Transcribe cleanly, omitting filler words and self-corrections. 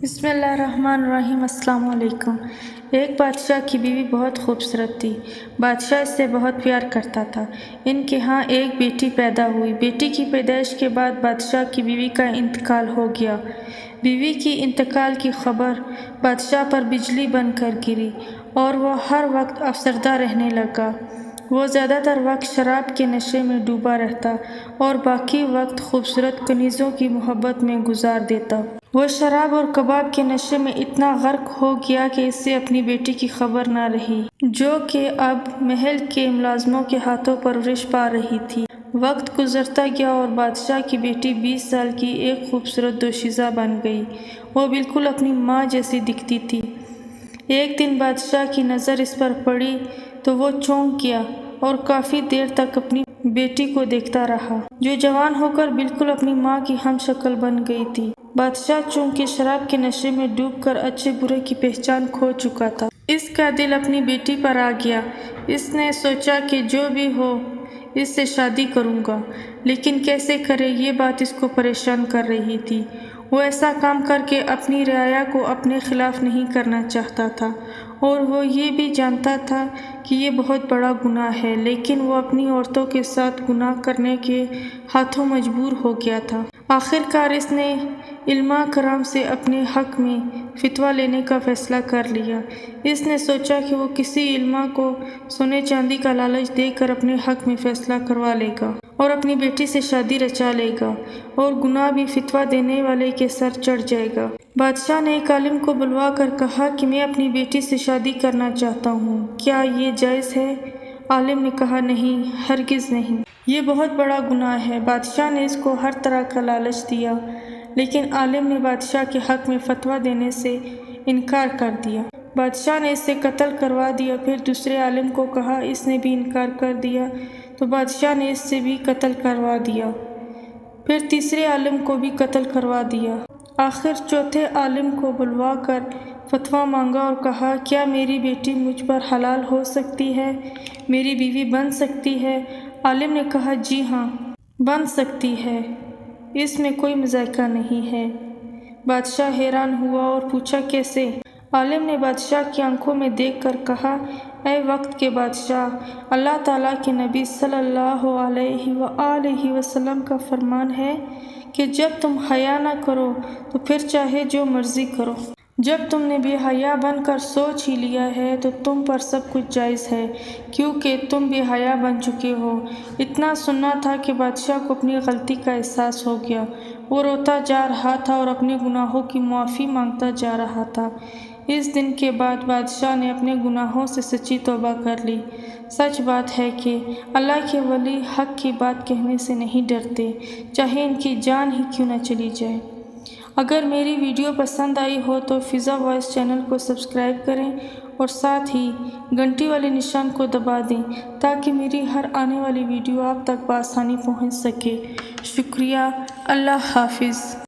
بسم اللہ الرحمن الرحیم۔ السلام علیکم۔ ایک بادشاہ کی بیوی بہت خوبصورت تھی۔ بادشاہ اس سے بہت پیار کرتا تھا۔ ان کے ہاں ایک بیٹی پیدا ہوئی۔ بیٹی کی پیدائش کے بعد بادشاہ کی بیوی کا انتقال ہو گیا۔ بیوی کی انتقال کی خبر بادشاہ پر بجلی بن کر گری اور وہ ہر وقت افسردہ رہنے لگا۔ وہ زیادہ تر وقت شراب کے نشے میں ڈوبا رہتا اور باقی وقت خوبصورت کنیزوں کی محبت میں گزار دیتا۔ وہ شراب اور کباب کے نشے میں اتنا غرق ہو گیا کہ اس سے اپنی بیٹی کی خبر نہ رہی، جو کہ اب محل کے ملازموں کے ہاتھوں پرورش پا رہی تھی۔ وقت گزرتا گیا اور بادشاہ کی بیٹی 20 سال کی ایک خوبصورت دوشیزہ بن گئی۔ وہ بالکل اپنی ماں جیسی دکھتی تھی۔ ایک دن بادشاہ کی نظر اس پر پڑی تو وہ چونک گیا اور کافی دیر تک اپنی بیٹی کو دیکھتا رہا، جو جوان ہو کر بالکل اپنی ماں کی ہم شکل بن گئی تھی۔ بادشاہ چونکہ شراب کے نشے میں ڈوب کر اچھے برے کی پہچان کھو چکا تھا، اس کا دل اپنی بیٹی پر آ گیا۔ اس نے سوچا کہ جو بھی ہو اس سے شادی کروں گا، لیکن کیسے کرے یہ بات اس کو پریشان کر رہی تھی۔ وہ ایسا کام کر کے اپنی رعایا کو اپنے خلاف نہیں کرنا چاہتا تھا اور وہ یہ بھی جانتا تھا کہ یہ بہت بڑا گناہ ہے، لیکن وہ اپنی عورتوں کے ساتھ گناہ کرنے کے ہاتھوں مجبور ہو گیا تھا۔ آخر کار اس نے علماء کرام سے اپنے حق میں فتویٰ لینے کا فیصلہ کر لیا۔ اس نے سوچا کہ وہ کسی علماء کو سونے چاندی کا لالچ دے کر اپنے حق میں فیصلہ کروا لے گا اور اپنی بیٹی سے شادی رچا لے گا اور گناہ بھی فتویٰ دینے والے کے سر چڑھ جائے گا۔ بادشاہ نے ایک عالم کو بلوا کر کہا کہ میں اپنی بیٹی سے شادی کرنا چاہتا ہوں، کیا یہ جائز ہے؟ عالم نے کہا نہیں، ہرگز نہیں، یہ بہت بڑا گناہ ہے۔ بادشاہ نے اس کو ہر طرح کا لالچ دیا، لیکن عالم نے بادشاہ کے حق میں فتویٰ دینے سے انکار کر دیا۔ بادشاہ نے اس سے قتل کروا دیا۔ پھر دوسرے عالم کو کہا، اس نے بھی انکار کر دیا تو بادشاہ نے اس سے بھی قتل کروا دیا۔ پھر تیسرے عالم کو بھی قتل کروا دیا۔ آخر چوتھے عالم کو بلوا کر فتویٰ مانگا اور کہا، کیا میری بیٹی مجھ پر حلال ہو سکتی ہے، میری بیوی بن سکتی ہے؟ عالم نے کہا، جی ہاں، بن سکتی ہے، اس میں کوئی مذائقہ نہیں ہے۔ بادشاہ حیران ہوا اور پوچھا، کیسے؟ عالم نے بادشاہ کی آنکھوں میں دیکھ کر کہا، اے وقت کے بادشاہ، اللہ تعالیٰ کے نبی صلی اللہ علیہ وآلہ وسلم کا فرمان ہے کہ جب تم حیا نہ کرو تو پھر چاہے جو مرضی کرو۔ جب تم نے بے حیا بن کر سوچ ہی لیا ہے تو تم پر سب کچھ جائز ہے، کیونکہ تم بے حیا بن چکے ہو۔ اتنا سننا تھا کہ بادشاہ کو اپنی غلطی کا احساس ہو گیا۔ وہ روتا جا رہا تھا اور اپنے گناہوں کی معافی مانگتا جا رہا تھا۔ اس دن کے بعد بادشاہ نے اپنے گناہوں سے سچی توبہ کر لی۔ سچ بات ہے کہ اللہ کے ولی حق کی بات کہنے سے نہیں ڈرتے، چاہے ان کی جان ہی کیوں نہ چلی جائے۔ اگر میری ویڈیو پسند آئی ہو تو فضا وائس چینل کو سبسکرائب کریں اور ساتھ ہی گھنٹی والے نشان کو دبا دیں تاکہ میری ہر آنے والی ویڈیو آپ تک بآسانی پہنچ سکے۔ شکریہ۔ اللہ حافظ۔